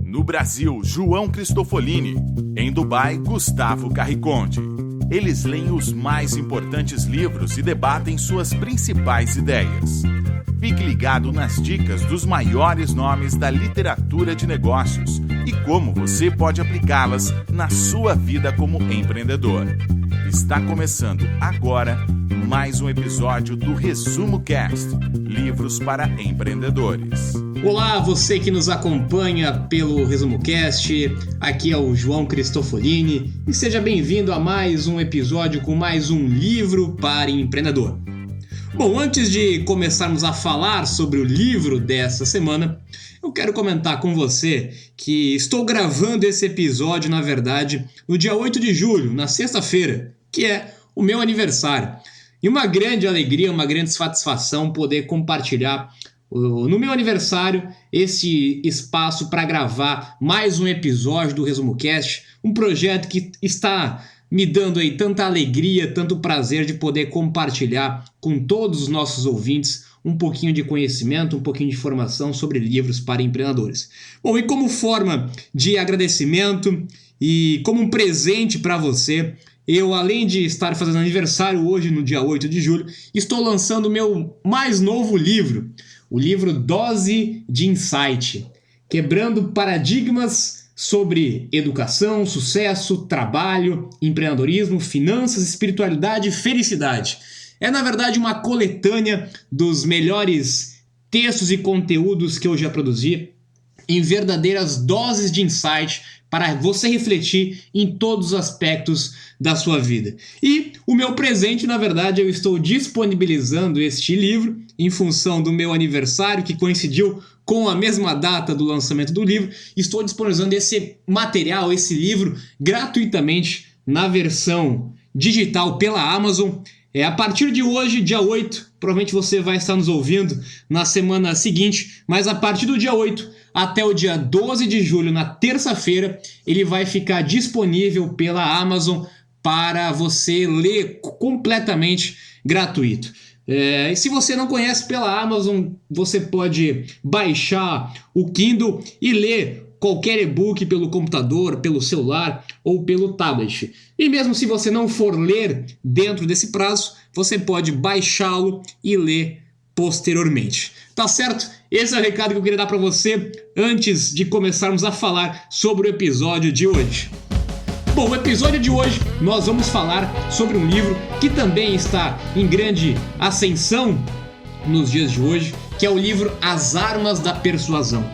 No Brasil, João Cristofolini. Em Dubai, Gustavo Carriconde. Eles leem os mais importantes livros e debatem suas principais ideias. Fique ligado nas dicas dos maiores nomes da literatura de negócios e como você pode aplicá-las na sua vida como empreendedor. Está começando agora mais um episódio do Resumo Cast, livros para empreendedores. Olá, você que nos acompanha pelo Resumo Cast, aqui é o João Cristofolini e seja bem-vindo a mais um episódio com mais um livro para empreendedor. Bom, antes de começarmos a falar sobre o livro dessa semana, eu quero comentar com você que estou gravando esse episódio, na verdade, no dia 8 de julho, na sexta-feira, que é o meu aniversário. E uma grande alegria, uma grande satisfação poder compartilhar no meu aniversário esse espaço para gravar mais um episódio do Resumo Cast, um projeto que está me dando aí tanta alegria, tanto prazer de poder compartilhar com todos os nossos ouvintes um pouquinho de conhecimento, um pouquinho de informação sobre livros para empreendedores. Bom, e como forma de agradecimento e como um presente para você, eu, além de estar fazendo aniversário hoje, no dia 8 de julho, estou lançando o meu mais novo livro, o livro Dose de Insight, quebrando paradigmas sobre educação, sucesso, trabalho, empreendedorismo, finanças, espiritualidade e felicidade. É, na verdade, uma coletânea dos melhores textos e conteúdos que eu já produzi em verdadeiras doses de insight para você refletir em todos os aspectos da sua vida. E o meu presente, na verdade, eu estou disponibilizando este livro em função do meu aniversário, que coincidiu com a mesma data do lançamento do livro. Estou disponibilizando esse material, esse livro, gratuitamente na versão digital pela Amazon. A partir de hoje, dia 8, provavelmente você vai estar nos ouvindo na semana seguinte, mas a partir do dia 8 até o dia 12 de julho, na terça-feira, ele vai ficar disponível pela Amazon para você ler completamente gratuito. E se você não conhece pela Amazon, você pode baixar o Kindle e ler qualquer e-book pelo computador, pelo celular ou pelo tablet. E mesmo se você não for ler dentro desse prazo, você pode baixá-lo e ler posteriormente. Tá certo? Esse é o recado que eu queria dar para você antes de começarmos a falar sobre o episódio de hoje. Bom, no episódio de hoje nós vamos falar sobre um livro que também está em grande ascensão nos dias de hoje, que é o livro As Armas da Persuasão.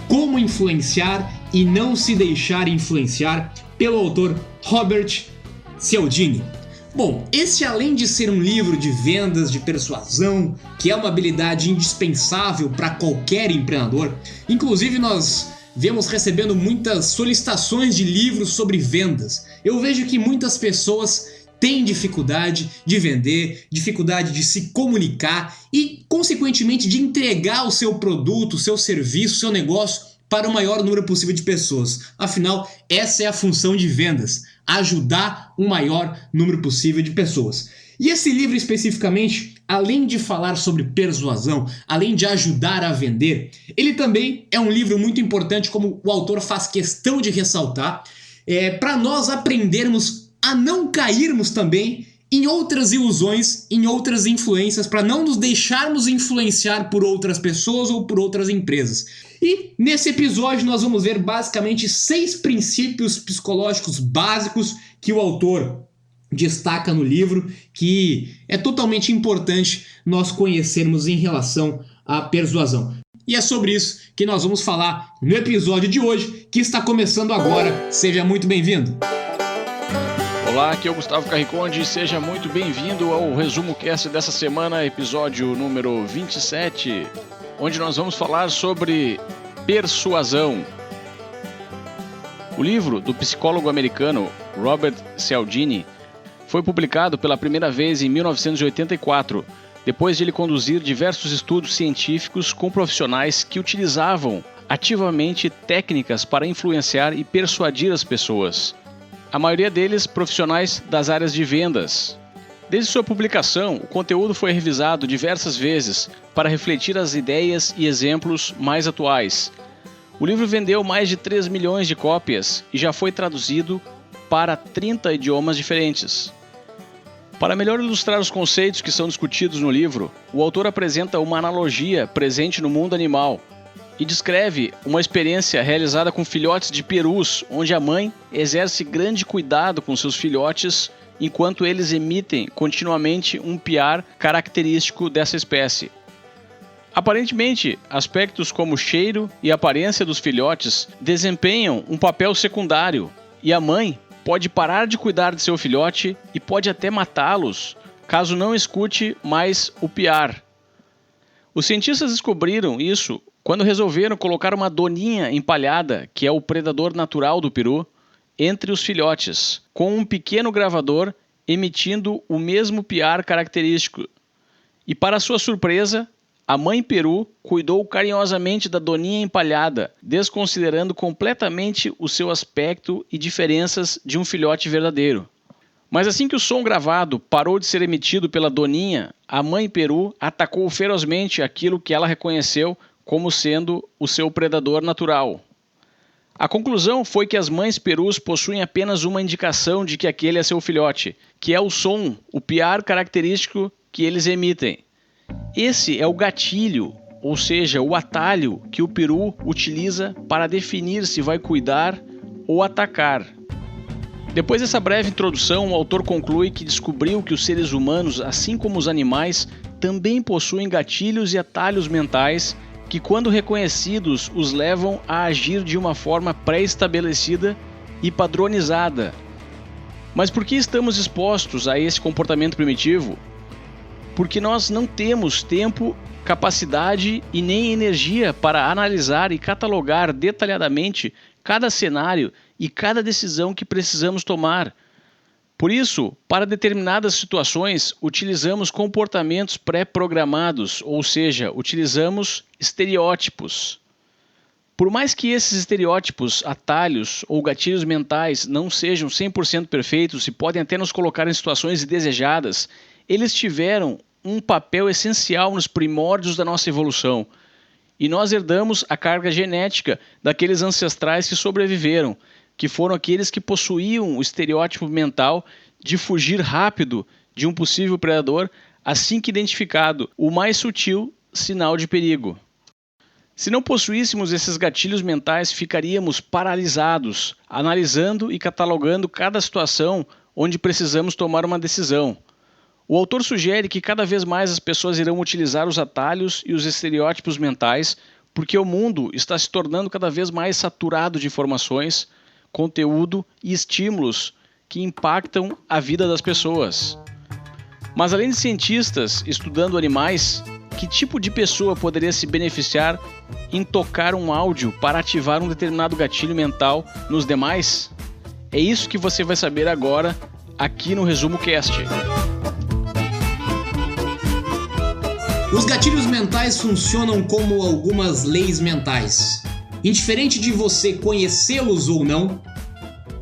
Como influenciar e não se deixar influenciar, pelo autor Robert Cialdini. Bom, esse, além de ser um livro de vendas, de persuasão, que é uma habilidade indispensável para qualquer empreendedor, inclusive nós vemos recebendo muitas solicitações de livros sobre vendas. Eu vejo que muitas pessoas têm dificuldade de vender, dificuldade de se comunicar e, consequentemente, de entregar o seu produto, o seu serviço, o seu negócio para o maior número possível de pessoas. Afinal, essa é a função de vendas, ajudar o maior número possível de pessoas. E esse livro especificamente, além de falar sobre persuasão, além de ajudar a vender, ele também é um livro muito importante, como o autor faz questão de ressaltar, para nós aprendermos a não cairmos também em outras ilusões, em outras influências, para não nos deixarmos influenciar por outras pessoas ou por outras empresas. E nesse episódio nós vamos ver basicamente 6 princípios psicológicos básicos que o autor destaca no livro, que é totalmente importante nós conhecermos em relação à persuasão. E é sobre isso que nós vamos falar no episódio de hoje, que está começando agora. Seja muito bem-vindo! Olá, aqui é o Gustavo Carriconde e seja muito bem-vindo ao Resumo Cast dessa semana, episódio número 27, onde nós vamos falar sobre persuasão. O livro do psicólogo americano Robert Cialdini foi publicado pela primeira vez em 1984, depois de ele conduzir diversos estudos científicos com profissionais que utilizavam ativamente técnicas para influenciar e persuadir as pessoas. A maioria deles profissionais das áreas de vendas. Desde sua publicação, o conteúdo foi revisado diversas vezes para refletir as ideias e exemplos mais atuais. O livro vendeu mais de 3 milhões de cópias e já foi traduzido para 30 idiomas diferentes. Para melhor ilustrar os conceitos que são discutidos no livro, o autor apresenta uma analogia presente no mundo animal e descreve uma experiência realizada com filhotes de perus, onde a mãe exerce grande cuidado com seus filhotes enquanto eles emitem continuamente um piar característico dessa espécie. Aparentemente, aspectos como o cheiro e aparência dos filhotes desempenham um papel secundário e a mãe pode parar de cuidar de seu filhote e pode até matá-los caso não escute mais o piar. Os cientistas descobriram isso quando resolveram colocar uma doninha empalhada, que é o predador natural do peru, entre os filhotes, com um pequeno gravador emitindo o mesmo piar característico. E para sua surpresa, a mãe peru cuidou carinhosamente da doninha empalhada, desconsiderando completamente o seu aspecto e diferenças de um filhote verdadeiro. Mas assim que o som gravado parou de ser emitido pela doninha, a mãe peru atacou ferozmente aquilo que ela reconheceu como sendo o seu predador natural. A conclusão foi que as mães perus possuem apenas uma indicação de que aquele é seu filhote, que é o som, o piar característico que eles emitem. Esse é o gatilho, ou seja, o atalho que o peru utiliza para definir se vai cuidar ou atacar. Depois dessa breve introdução, o autor conclui que descobriu que os seres humanos, assim como os animais, também possuem gatilhos e atalhos mentais que, quando reconhecidos, os levam a agir de uma forma pré-estabelecida e padronizada. Mas por que estamos expostos a esse comportamento primitivo? Porque nós não temos tempo, capacidade e nem energia para analisar e catalogar detalhadamente cada cenário e cada decisão que precisamos tomar. Por isso, para determinadas situações, utilizamos comportamentos pré-programados, ou seja, utilizamos estereótipos. Por mais que esses estereótipos, atalhos ou gatilhos mentais não sejam 100% perfeitos e podem até nos colocar em situações indesejadas, eles tiveram um papel essencial nos primórdios da nossa evolução. E nós herdamos a carga genética daqueles ancestrais que sobreviveram, que foram aqueles que possuíam o estereótipo mental de fugir rápido de um possível predador assim que identificado o mais sutil sinal de perigo. Se não possuíssemos esses gatilhos mentais, ficaríamos paralisados, analisando e catalogando cada situação onde precisamos tomar uma decisão. O autor sugere que cada vez mais as pessoas irão utilizar os atalhos e os estereótipos mentais, porque o mundo está se tornando cada vez mais saturado de informações, conteúdo e estímulos que impactam a vida das pessoas. Mas além de cientistas estudando animais, que tipo de pessoa poderia se beneficiar em tocar um áudio para ativar um determinado gatilho mental nos demais? É isso que você vai saber agora aqui no Resumo Cast. Os gatilhos mentais funcionam como algumas leis mentais. Indiferente de você conhecê-los ou não,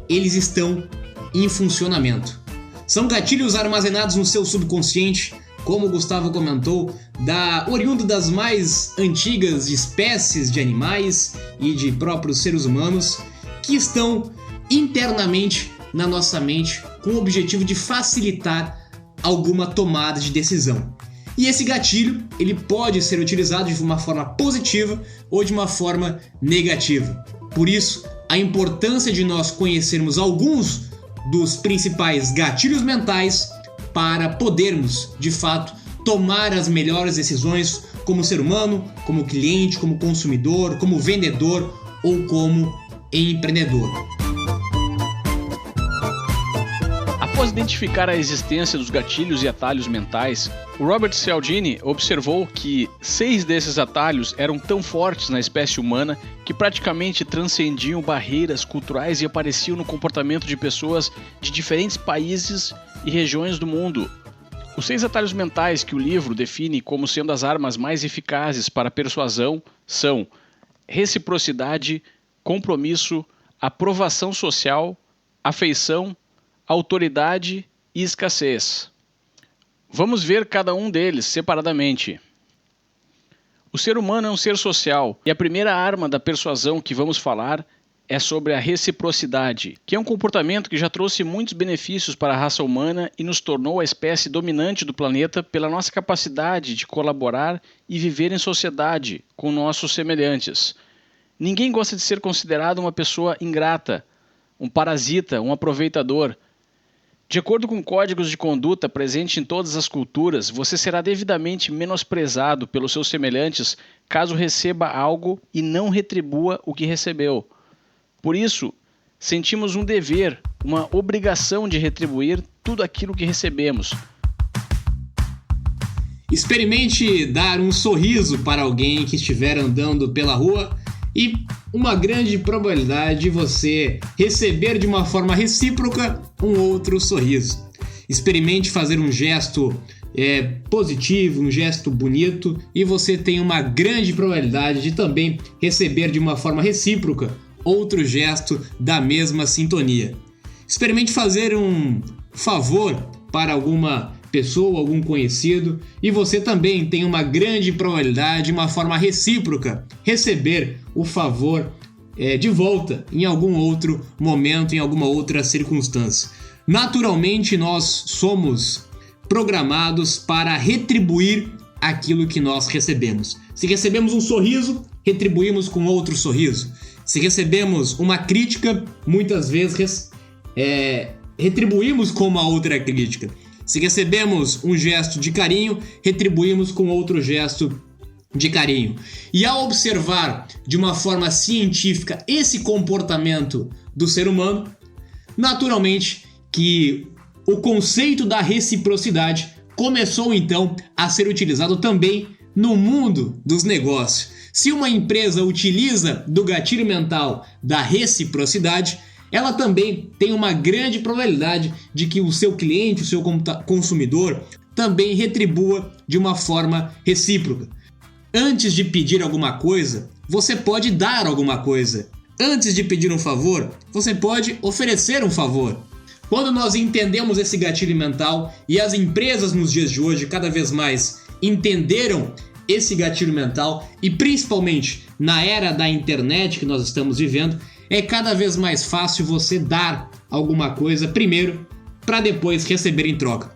eles estão em funcionamento. São gatilhos armazenados no seu subconsciente, como o Gustavo comentou, oriundo das mais antigas espécies de animais e de próprios seres humanos, que estão internamente na nossa mente com o objetivo de facilitar alguma tomada de decisão. E esse gatilho, ele pode ser utilizado de uma forma positiva ou de uma forma negativa. Por isso, a importância de nós conhecermos alguns dos principais gatilhos mentais para podermos, de fato, tomar as melhores decisões como ser humano, como cliente, como consumidor, como vendedor ou como empreendedor. Após identificar a existência dos gatilhos e atalhos mentais, o Robert Cialdini observou que 6 desses atalhos eram tão fortes na espécie humana que praticamente transcendiam barreiras culturais e apareciam no comportamento de pessoas de diferentes países e regiões do mundo. Os 6 atalhos mentais que o livro define como sendo as armas mais eficazes para a persuasão são reciprocidade, compromisso, aprovação social, afeição, autoridade e escassez. Vamos ver cada um deles separadamente. O ser humano é um ser social e a primeira arma da persuasão que vamos falar é sobre a reciprocidade, que é um comportamento que já trouxe muitos benefícios para a raça humana e nos tornou a espécie dominante do planeta pela nossa capacidade de colaborar e viver em sociedade com nossos semelhantes. Ninguém gosta de ser considerado uma pessoa ingrata, um parasita, um aproveitador. De acordo com códigos de conduta presentes em todas as culturas, você será devidamente menosprezado pelos seus semelhantes caso receba algo e não retribua o que recebeu. Por isso, sentimos um dever, uma obrigação de retribuir tudo aquilo que recebemos. Experimente dar um sorriso para alguém que estiver andando pela rua e uma grande probabilidade de você receber de uma forma recíproca um outro sorriso. Experimente fazer um gesto positivo, um gesto bonito e você tem uma grande probabilidade de também receber de uma forma recíproca outro gesto da mesma sintonia. Experimente fazer um favor para alguma pessoa, algum conhecido, e você também tem uma grande probabilidade de uma forma recíproca receber o favor de volta em algum outro momento, em alguma outra circunstância. Naturalmente, nós somos programados para retribuir aquilo que nós recebemos. Se recebemos um sorriso, retribuímos com outro sorriso. Se recebemos uma crítica, muitas vezes retribuímos com uma outra crítica. Se recebemos um gesto de carinho, retribuímos com outro gesto de carinho. E ao observar de uma forma científica esse comportamento do ser humano, naturalmente que o conceito da reciprocidade começou então a ser utilizado também no mundo dos negócios. Se uma empresa utiliza do gatilho mental da reciprocidade, ela também tem uma grande probabilidade de que o seu cliente, o seu consumidor, também retribua de uma forma recíproca. Antes de pedir alguma coisa, você pode dar alguma coisa. Antes de pedir um favor, você pode oferecer um favor. Quando nós entendemos esse gatilho mental, e as empresas nos dias de hoje cada vez mais entenderam esse gatilho mental, e principalmente na era da internet que nós estamos vivendo, é cada vez mais fácil você dar alguma coisa primeiro para depois receber em troca.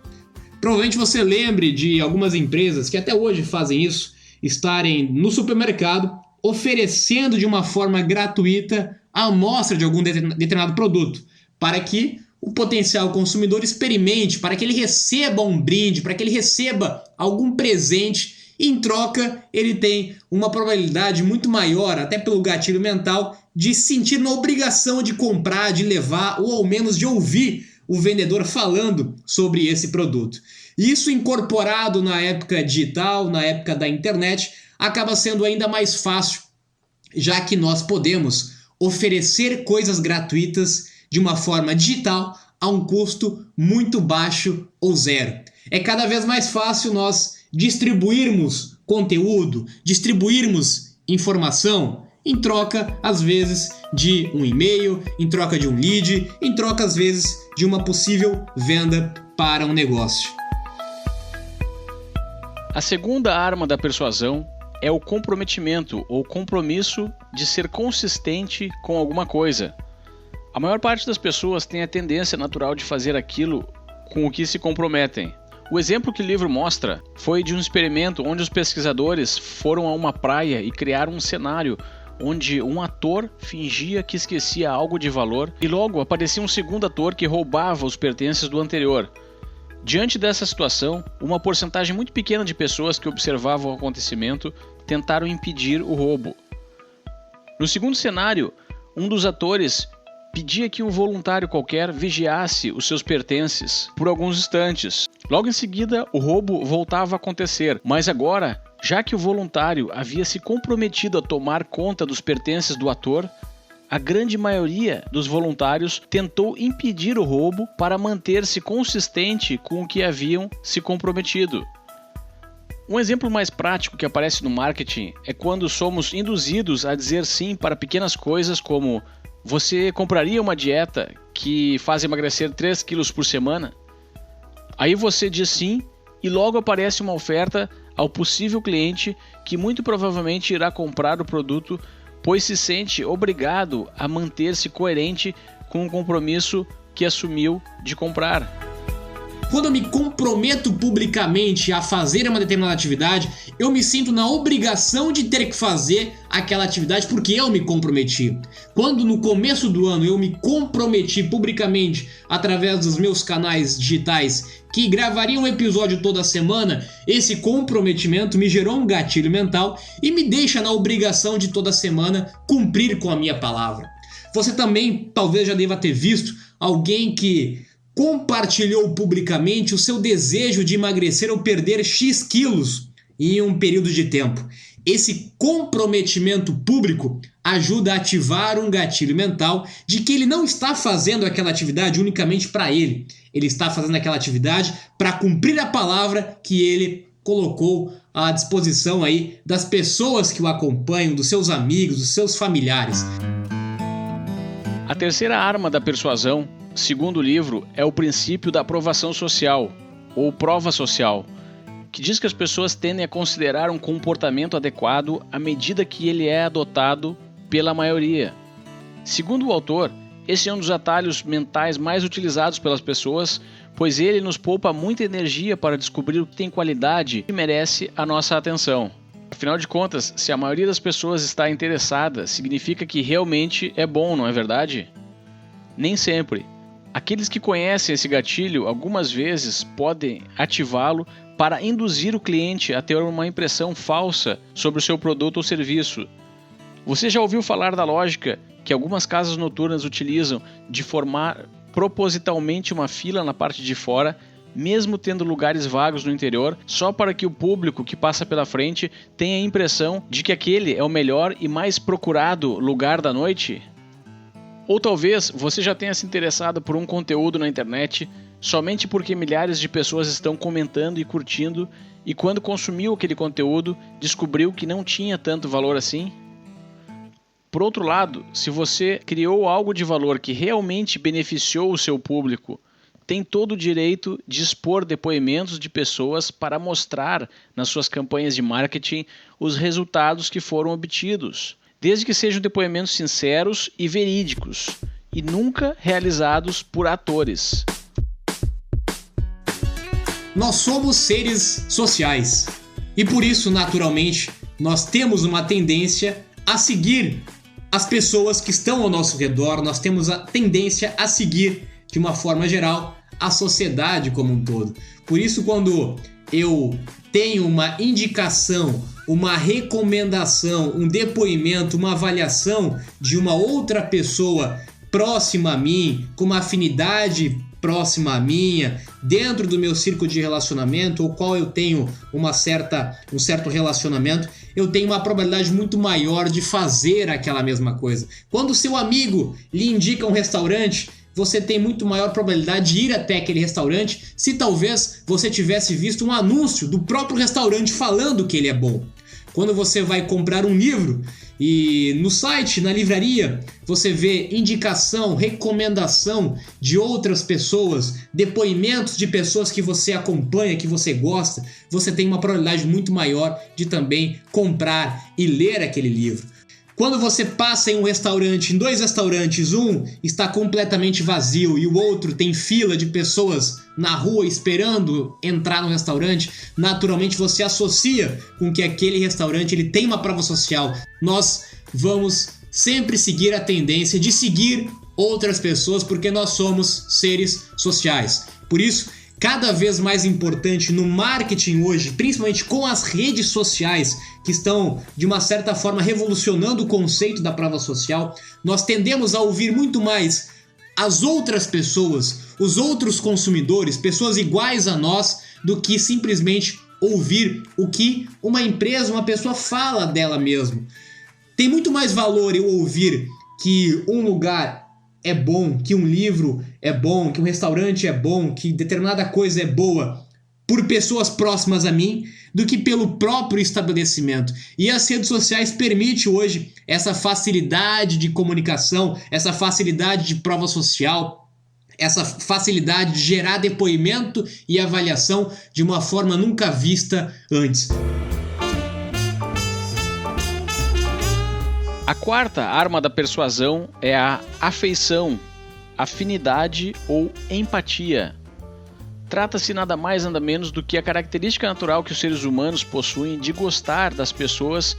Provavelmente você lembre de algumas empresas que até hoje fazem isso, estarem no supermercado oferecendo de uma forma gratuita a amostra de algum determinado produto, para que o potencial consumidor experimente, para que ele receba um brinde, para que ele receba algum presente. Em troca, ele tem uma probabilidade muito maior, até pelo gatilho mental, de sentir na obrigação de comprar, de levar ou ao menos de ouvir o vendedor falando sobre esse produto. Isso incorporado na época digital, na época da internet, acaba sendo ainda mais fácil, já que nós podemos oferecer coisas gratuitas de uma forma digital a um custo muito baixo ou zero. É cada vez mais fácil nós distribuirmos conteúdo, distribuirmos informação em troca, às vezes, de um e-mail, em troca de um lead, em troca, às vezes, de uma possível venda para um negócio. A segunda arma da persuasão é o comprometimento ou compromisso de ser consistente com alguma coisa. A maior parte das pessoas tem a tendência natural de fazer aquilo com o que se comprometem. O exemplo que o livro mostra foi de um experimento onde os pesquisadores foram a uma praia e criaram um cenário onde um ator fingia que esquecia algo de valor e logo aparecia um segundo ator que roubava os pertences do anterior. Diante dessa situação, uma porcentagem muito pequena de pessoas que observavam o acontecimento tentaram impedir o roubo. No segundo cenário, um dos atores pedia que um voluntário qualquer vigiasse os seus pertences por alguns instantes. Logo em seguida, o roubo voltava a acontecer, mas agora, já que o voluntário havia se comprometido a tomar conta dos pertences do ator, a grande maioria dos voluntários tentou impedir o roubo para manter-se consistente com o que haviam se comprometido. Um exemplo mais prático que aparece no marketing é quando somos induzidos a dizer sim para pequenas coisas como: você compraria uma dieta que faz emagrecer 3 quilos por semana? Aí você diz sim e logo aparece uma oferta ao possível cliente que muito provavelmente irá comprar o produto, pois se sente obrigado a manter-se coerente com o compromisso que assumiu de comprar. Quando eu me comprometo publicamente a fazer uma determinada atividade, eu me sinto na obrigação de ter que fazer aquela atividade porque eu me comprometi. Quando no começo do ano eu me comprometi publicamente através dos meus canais digitais que gravaria um episódio toda semana, esse comprometimento me gerou um gatilho mental e me deixa na obrigação de toda semana cumprir com a minha palavra. Você também talvez já deva ter visto alguém que compartilhou publicamente o seu desejo de emagrecer ou perder X quilos em um período de tempo. Esse comprometimento público ajuda a ativar um gatilho mental de que ele não está fazendo aquela atividade unicamente para ele. Ele está fazendo aquela atividade para cumprir a palavra que ele colocou à disposição aí das pessoas que o acompanham, dos seus amigos, dos seus familiares. A terceira arma da persuasão, segundo o livro, é o princípio da aprovação social, ou prova social, que diz que as pessoas tendem a considerar um comportamento adequado à medida que ele é adotado pela maioria. Segundo o autor, esse é um dos atalhos mentais mais utilizados pelas pessoas, pois ele nos poupa muita energia para descobrir o que tem qualidade e merece a nossa atenção. Afinal de contas, se a maioria das pessoas está interessada, significa que realmente é bom, não é verdade? Nem sempre. Aqueles que conhecem esse gatilho algumas vezes podem ativá-lo para induzir o cliente a ter uma impressão falsa sobre o seu produto ou serviço. Você já ouviu falar da lógica que algumas casas noturnas utilizam de formar propositalmente uma fila na parte de fora, mesmo tendo lugares vagos no interior, só para que o público que passa pela frente tenha a impressão de que aquele é o melhor e mais procurado lugar da noite? Ou talvez você já tenha se interessado por um conteúdo na internet somente porque milhares de pessoas estão comentando e curtindo, e quando consumiu aquele conteúdo, descobriu que não tinha tanto valor assim? Por outro lado, se você criou algo de valor que realmente beneficiou o seu público, tem todo o direito de expor depoimentos de pessoas para mostrar nas suas campanhas de marketing os resultados que foram obtidos, desde que sejam depoimentos sinceros e verídicos, e nunca realizados por atores. Nós somos seres sociais e por isso, naturalmente, nós temos uma tendência a seguir as pessoas que estão ao nosso redor, nós temos a tendência a seguir, de uma forma geral, a sociedade como um todo. Por isso, quando eu tenho uma indicação, uma recomendação, um depoimento, uma avaliação de uma outra pessoa próxima a mim, com uma afinidade próxima à minha, dentro do meu círculo de relacionamento, ou qual eu tenho um certo relacionamento, eu tenho uma probabilidade muito maior de fazer aquela mesma coisa. Quando o seu amigo lhe indica um restaurante, você tem muito maior probabilidade de ir até aquele restaurante se talvez você tivesse visto um anúncio do próprio restaurante falando que ele é bom. Quando você vai comprar um livro e no site, na livraria, você vê indicação, recomendação de outras pessoas, depoimentos de pessoas que você acompanha, que você gosta, você tem uma probabilidade muito maior de também comprar e ler aquele livro. Quando você passa em um restaurante, em dois restaurantes, um está completamente vazio e o outro tem fila de pessoas na rua esperando entrar no restaurante, naturalmente você associa com que aquele restaurante ele tem uma prova social. Nós vamos sempre seguir a tendência de seguir outras pessoas porque nós somos seres sociais. Por isso, cada vez mais importante no marketing hoje, principalmente com as redes sociais que estão de uma certa forma revolucionando o conceito da prova social, nós tendemos a ouvir muito mais as outras pessoas, os outros consumidores, pessoas iguais a nós, do que simplesmente ouvir o que uma empresa, uma pessoa fala dela mesma. Tem muito mais valor eu ouvir que um lugar é bom, que um livro é bom, que um restaurante é bom, que determinada coisa é boa por pessoas próximas a mim, do que pelo próprio estabelecimento. E as redes sociais permitem hoje essa facilidade de comunicação, essa facilidade de prova social, essa facilidade de gerar depoimento e avaliação de uma forma nunca vista antes. A quarta arma da persuasão é a afeição, afinidade ou empatia. Trata-se nada mais nada menos do que a característica natural que os seres humanos possuem de gostar das pessoas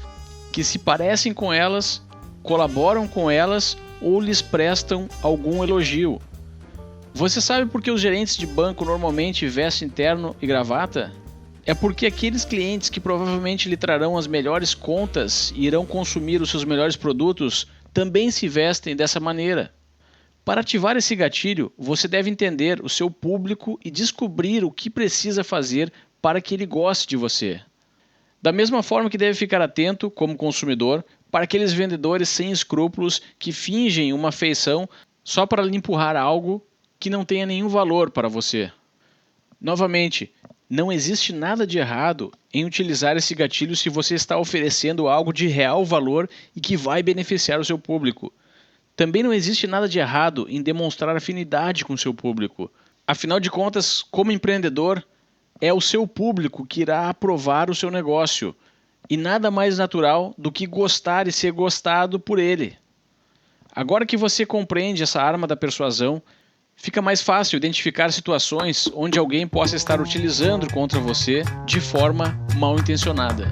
que se parecem com elas, colaboram com elas ou lhes prestam algum elogio. Você sabe por que os gerentes de banco normalmente vestem terno e gravata? É porque aqueles clientes que provavelmente lhe trarão as melhores contas e irão consumir os seus melhores produtos também se vestem dessa maneira. Para ativar esse gatilho, você deve entender o seu público e descobrir o que precisa fazer para que ele goste de você. Da mesma forma que deve ficar atento, como consumidor, para aqueles vendedores sem escrúpulos que fingem uma afeição só para lhe empurrar algo que não tenha nenhum valor para você. Novamente, não existe nada de errado em utilizar esse gatilho se você está oferecendo algo de real valor e que vai beneficiar o seu público. Também não existe nada de errado em demonstrar afinidade com o seu público. Afinal de contas, como empreendedor, é o seu público que irá aprovar o seu negócio. E nada mais natural do que gostar e ser gostado por ele. Agora que você compreende essa arma da persuasão, fica mais fácil identificar situações onde alguém possa estar utilizando contra você de forma mal intencionada.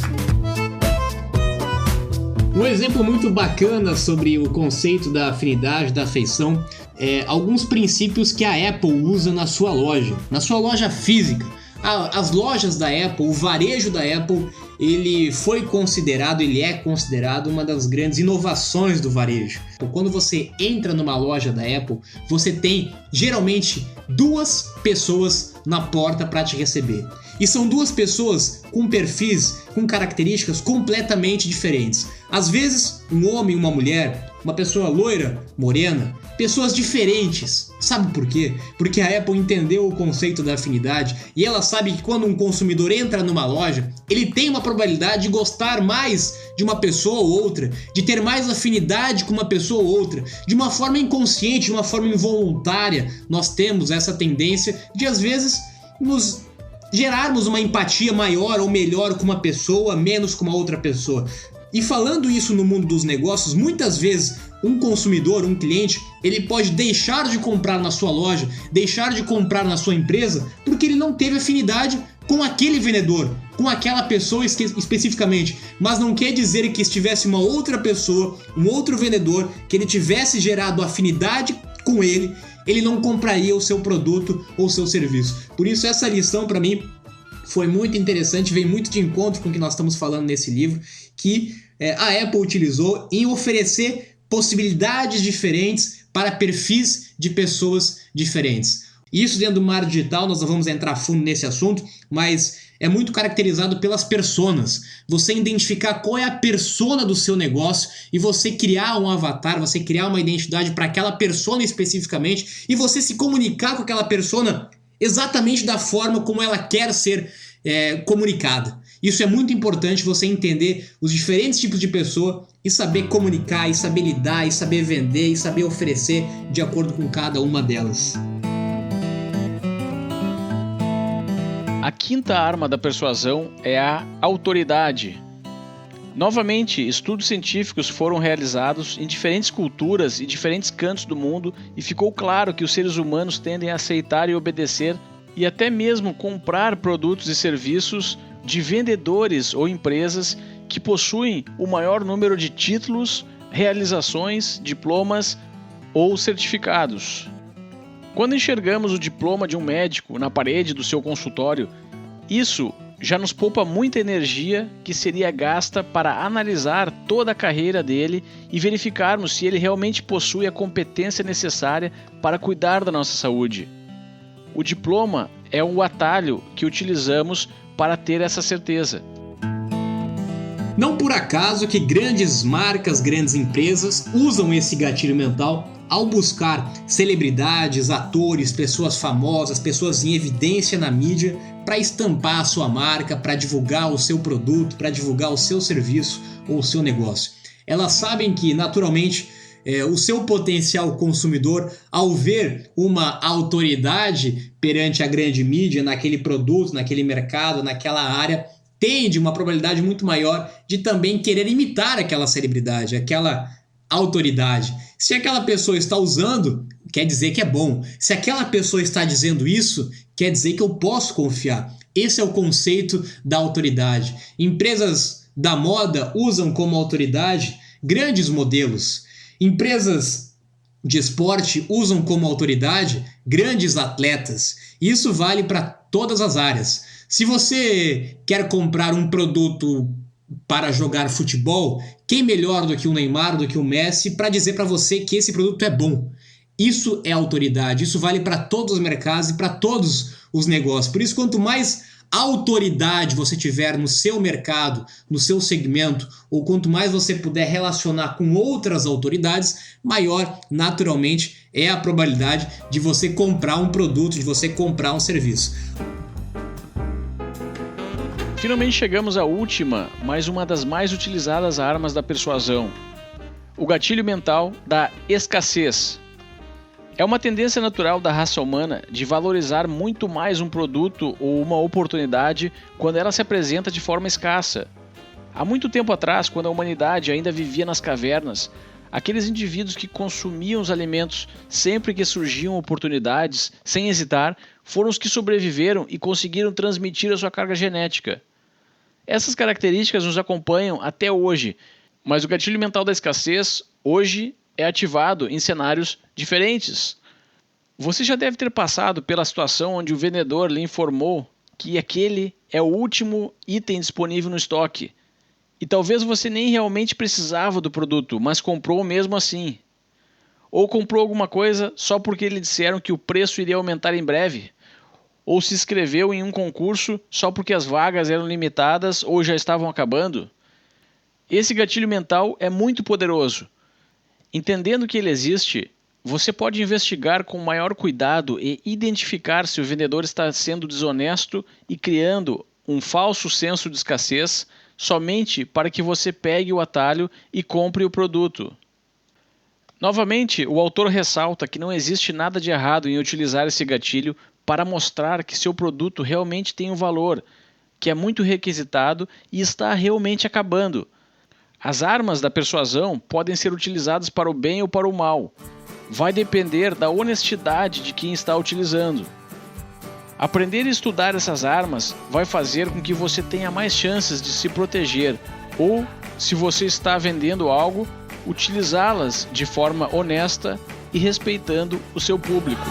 Um exemplo muito bacana sobre o conceito da afinidade, da afeição, é alguns princípios que a Apple usa na sua loja física. As lojas da Apple, o varejo da Apple, ele é considerado uma das grandes inovações do varejo. Quando você entra numa loja da Apple, você tem geralmente 2 pessoas na porta para te receber. E são 2 pessoas com perfis, com características completamente diferentes. Às vezes, um homem e uma mulher, uma pessoa loira, morena, pessoas diferentes. Sabe por quê? Porque a Apple entendeu o conceito da afinidade e ela sabe que quando um consumidor entra numa loja, ele tem uma probabilidade de gostar mais de uma pessoa ou outra, de ter mais afinidade com uma pessoa ou outra. De uma forma inconsciente, de uma forma involuntária, nós temos essa tendência de, às vezes, nos gerarmos uma empatia maior ou melhor com uma pessoa, menos com uma outra pessoa. E falando isso no mundo dos negócios, muitas vezes um consumidor, um cliente, ele pode deixar de comprar na sua loja, deixar de comprar na sua empresa, porque ele não teve afinidade com aquele vendedor, com aquela pessoa especificamente. Mas não quer dizer que estivesse uma outra pessoa, um outro vendedor, que ele tivesse gerado afinidade com ele, ele não compraria o seu produto ou o seu serviço. Por isso essa lição para mim foi muito interessante, veio muito de encontro com o que nós estamos falando nesse livro, que a Apple utilizou em oferecer possibilidades diferentes para perfis de pessoas diferentes. Isso dentro do mar digital, nós não vamos entrar a fundo nesse assunto, mas é muito caracterizado pelas personas. Você identificar qual é a persona do seu negócio e você criar um avatar, você criar uma identidade para aquela persona especificamente e você se comunicar com aquela persona exatamente da forma como ela quer ser comunicada. Isso é muito importante, você entender os diferentes tipos de pessoa e saber comunicar, e saber lidar, e saber vender, e saber oferecer de acordo com cada uma delas. A quinta arma da persuasão é a autoridade. Novamente, estudos científicos foram realizados em diferentes culturas e diferentes cantos do mundo e ficou claro que os seres humanos tendem a aceitar e obedecer e até mesmo comprar produtos e serviços de vendedores ou empresas que possuem o maior número de títulos, realizações, diplomas ou certificados. Quando enxergamos o diploma de um médico na parede do seu consultório, isso já nos poupa muita energia que seria gasta para analisar toda a carreira dele e verificarmos se ele realmente possui a competência necessária para cuidar da nossa saúde. O diploma é o atalho que utilizamos para ter essa certeza. Não por acaso que grandes marcas, grandes empresas usam esse gatilho mental ao buscar celebridades, atores, pessoas famosas, pessoas em evidência na mídia para estampar a sua marca, para divulgar o seu produto, para divulgar o seu serviço ou o seu negócio. Elas sabem que, naturalmente, o seu potencial consumidor, ao ver uma autoridade perante a grande mídia, naquele produto, naquele mercado, naquela área, tende uma probabilidade muito maior de também querer imitar aquela celebridade, aquela autoridade. Se aquela pessoa está usando, quer dizer que é bom. Se aquela pessoa está dizendo isso, quer dizer que eu posso confiar. Esse é o conceito da autoridade. Empresas da moda usam como autoridade grandes modelos. Empresas de esporte usam como autoridade grandes atletas. Isso vale para todas as áreas. Se você quer comprar um produto para jogar futebol, quem melhor do que o Neymar, do que o Messi, para dizer para você que esse produto é bom? Isso é autoridade, isso vale para todos os mercados e para todos os negócios. Por isso, quanto mais autoridade você tiver no seu mercado, no seu segmento, ou quanto mais você puder relacionar com outras autoridades, maior, naturalmente, é a probabilidade de você comprar um produto, de você comprar um serviço. Finalmente chegamos à última, mas uma das mais utilizadas armas da persuasão: o gatilho mental da escassez. É uma tendência natural da raça humana de valorizar muito mais um produto ou uma oportunidade quando ela se apresenta de forma escassa. Há muito tempo atrás, quando a humanidade ainda vivia nas cavernas, aqueles indivíduos que consumiam os alimentos sempre que surgiam oportunidades, sem hesitar, foram os que sobreviveram e conseguiram transmitir a sua carga genética. Essas características nos acompanham até hoje, mas o gatilho mental da escassez hoje é ativado em cenários diferentes. Você já deve ter passado pela situação onde o vendedor lhe informou que aquele é o último item disponível no estoque. E talvez você nem realmente precisava do produto, mas comprou mesmo assim. Ou comprou alguma coisa só porque lhe disseram que o preço iria aumentar em breve. Ou se inscreveu em um concurso só porque as vagas eram limitadas ou já estavam acabando. Esse gatilho mental é muito poderoso. Entendendo que ele existe, você pode investigar com maior cuidado e identificar se o vendedor está sendo desonesto e criando um falso senso de escassez somente para que você pegue o atalho e compre o produto. Novamente, o autor ressalta que não existe nada de errado em utilizar esse gatilho para mostrar que seu produto realmente tem um valor, que é muito requisitado e está realmente acabando. As armas da persuasão podem ser utilizadas para o bem ou para o mal. Vai depender da honestidade de quem está utilizando. Aprender e estudar essas armas vai fazer com que você tenha mais chances de se proteger ou, se você está vendendo algo, utilizá-las de forma honesta e respeitando o seu público.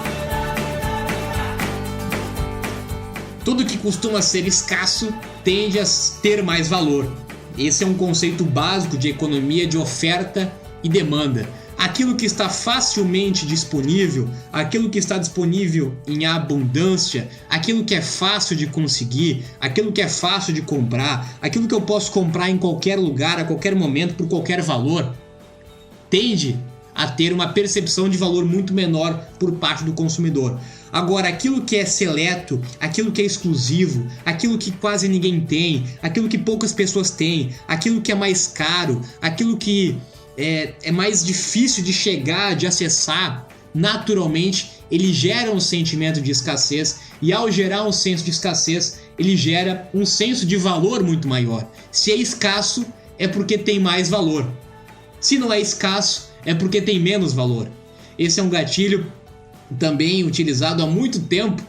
Tudo que costuma ser escasso tende a ter mais valor. Esse é um conceito básico de economia de oferta e demanda. Aquilo que está facilmente disponível, aquilo que está disponível em abundância, aquilo que é fácil de conseguir, aquilo que é fácil de comprar, aquilo que eu posso comprar em qualquer lugar, a qualquer momento, por qualquer valor, tende a ter uma percepção de valor muito menor por parte do consumidor. Agora, aquilo que é seleto, aquilo que é exclusivo, aquilo que quase ninguém tem, aquilo que poucas pessoas têm, aquilo que é mais caro, aquilo que é mais difícil de chegar, de acessar, naturalmente ele gera um sentimento de escassez, e ao gerar um senso de escassez, ele gera um senso de valor muito maior. Se é escasso, é porque tem mais valor. Se não é escasso, é porque tem menos valor. Esse é um gatilho também utilizado há muito tempo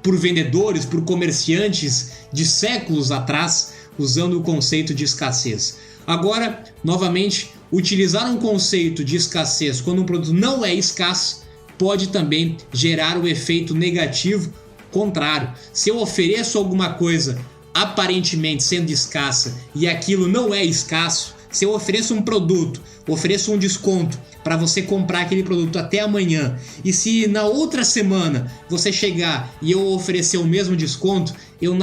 por vendedores, por comerciantes de séculos atrás, usando o conceito de escassez. Agora, novamente, utilizar um conceito de escassez quando um produto não é escasso pode também gerar o efeito negativo contrário. Se eu ofereço alguma coisa aparentemente sendo escassa e aquilo não é escasso, se eu ofereço um produto, ofereço um desconto para você comprar aquele produto até amanhã, e se na outra semana você chegar e eu oferecer o mesmo desconto, eu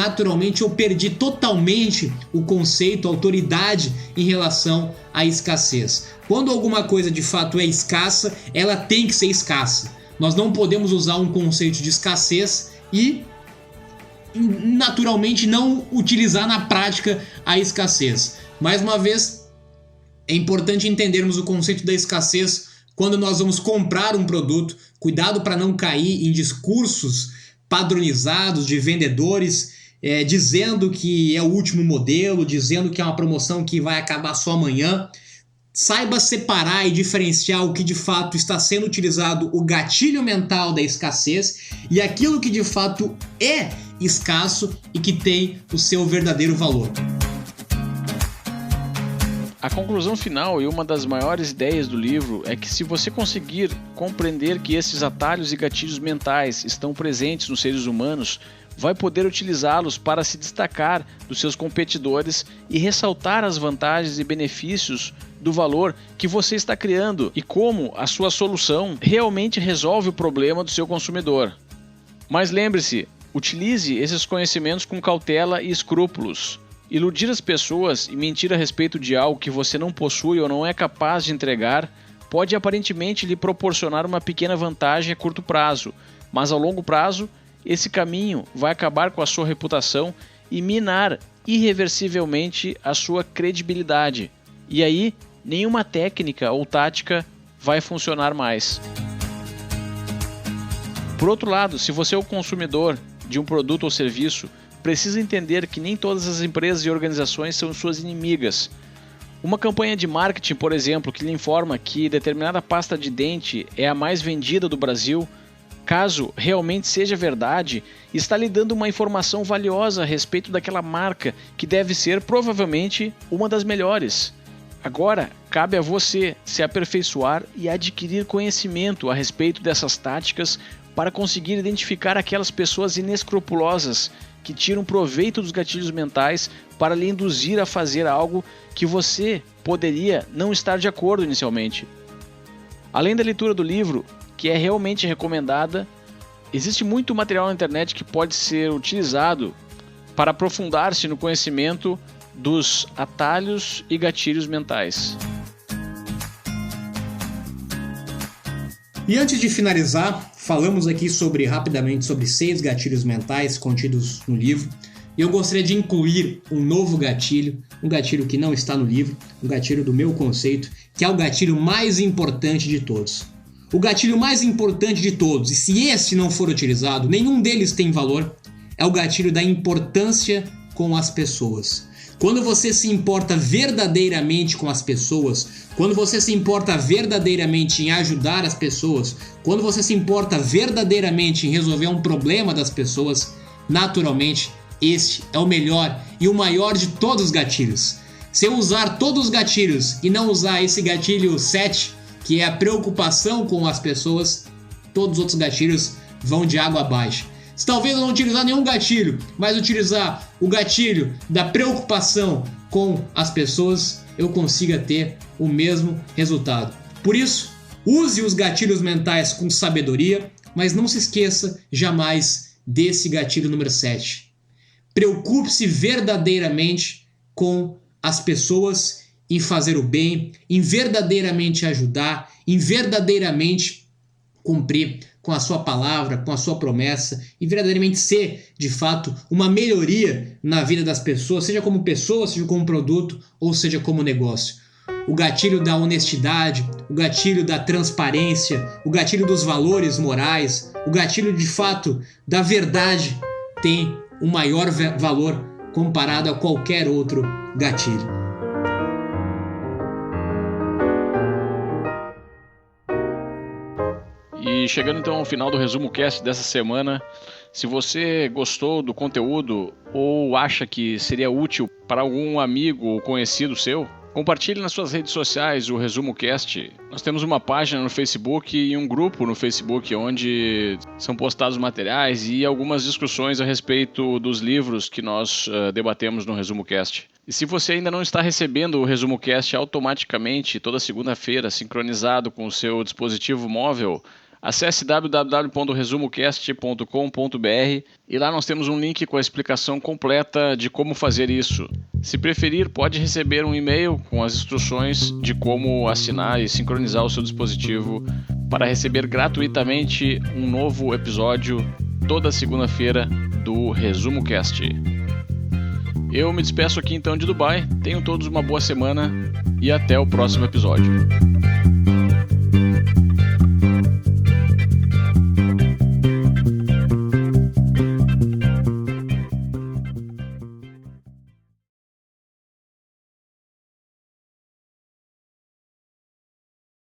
perdi totalmente o conceito, a autoridade em relação à escassez. Quando alguma coisa de fato é escassa, ela tem que ser escassa. Nós não podemos usar um conceito de escassez e naturalmente não utilizar na prática a escassez. Mais uma vez, é importante entendermos o conceito da escassez quando nós vamos comprar um produto. Cuidado para não cair em discursos padronizados de vendedores dizendo que é o último modelo, dizendo que é uma promoção que vai acabar só amanhã. Saiba separar e diferenciar o que de fato está sendo utilizado, o gatilho mental da escassez, e aquilo que de fato é escasso e que tem o seu verdadeiro valor. A conclusão final e uma das maiores ideias do livro é que se você conseguir compreender que esses atalhos e gatilhos mentais estão presentes nos seres humanos, vai poder utilizá-los para se destacar dos seus competidores e ressaltar as vantagens e benefícios do valor que você está criando e como a sua solução realmente resolve o problema do seu consumidor. Mas lembre-se, utilize esses conhecimentos com cautela e escrúpulos. Iludir as pessoas e mentir a respeito de algo que você não possui ou não é capaz de entregar pode aparentemente lhe proporcionar uma pequena vantagem a curto prazo, mas a longo prazo esse caminho vai acabar com a sua reputação e minar irreversivelmente a sua credibilidade. E aí, nenhuma técnica ou tática vai funcionar mais. Por outro lado, se você é o consumidor de um produto ou serviço, precisa entender que nem todas as empresas e organizações são suas inimigas. Uma campanha de marketing, por exemplo, que lhe informa que determinada pasta de dente é a mais vendida do Brasil, caso realmente seja verdade, está lhe dando uma informação valiosa a respeito daquela marca que deve ser provavelmente uma das melhores. Agora, cabe a você se aperfeiçoar e adquirir conhecimento a respeito dessas táticas para conseguir identificar aquelas pessoas inescrupulosas que tiram proveito dos gatilhos mentais para lhe induzir a fazer algo que você poderia não estar de acordo inicialmente. Além da leitura do livro, que é realmente recomendada, existe muito material na internet que pode ser utilizado para aprofundar-se no conhecimento dos atalhos e gatilhos mentais. E antes de finalizar, falamos aqui rapidamente sobre 6 gatilhos mentais contidos no livro. E eu gostaria de incluir um novo gatilho, um gatilho que não está no livro, um gatilho do meu conceito, que é o gatilho mais importante de todos. O gatilho mais importante de todos, e se esse não for utilizado, nenhum deles tem valor, é o gatilho da importância com as pessoas. Quando você se importa verdadeiramente com as pessoas, quando você se importa verdadeiramente em ajudar as pessoas, quando você se importa verdadeiramente em resolver um problema das pessoas, naturalmente, este é o melhor e o maior de todos os gatilhos. Se eu usar todos os gatilhos e não usar esse gatilho 7, que é a preocupação com as pessoas, todos os outros gatilhos vão de água abaixo. Se talvez eu não utilizar nenhum gatilho, mas utilizar o gatilho da preocupação com as pessoas, eu consiga ter o mesmo resultado. Por isso, use os gatilhos mentais com sabedoria, mas não se esqueça jamais desse gatilho número 7. Preocupe-se verdadeiramente com as pessoas, em fazer o bem, em verdadeiramente ajudar, em verdadeiramente cumprir com a sua palavra, com a sua promessa e verdadeiramente ser, de fato, uma melhoria na vida das pessoas, seja como pessoa, seja como produto ou seja como negócio. O gatilho da honestidade, o gatilho da transparência, o gatilho dos valores morais, o gatilho, de fato, da verdade tem um maior valor comparado a qualquer outro gatilho. E chegando então ao final do Resumo Cast dessa semana, se você gostou do conteúdo ou acha que seria útil para algum amigo ou conhecido seu, compartilhe nas suas redes sociais o Resumo Cast. Nós temos uma página no Facebook e um grupo no Facebook onde são postados materiais e algumas discussões a respeito dos livros que nós debatemos no Resumo Cast. E se você ainda não está recebendo o Resumo Cast automaticamente toda segunda-feira, sincronizado com o seu dispositivo móvel, acesse www.resumocast.com.br e lá nós temos um link com a explicação completa de como fazer isso. Se preferir, pode receber um e-mail com as instruções de como assinar e sincronizar o seu dispositivo para receber gratuitamente um novo episódio toda segunda-feira do Resumo Cast. Eu me despeço aqui então de Dubai, tenham todos uma boa semana e até o próximo episódio.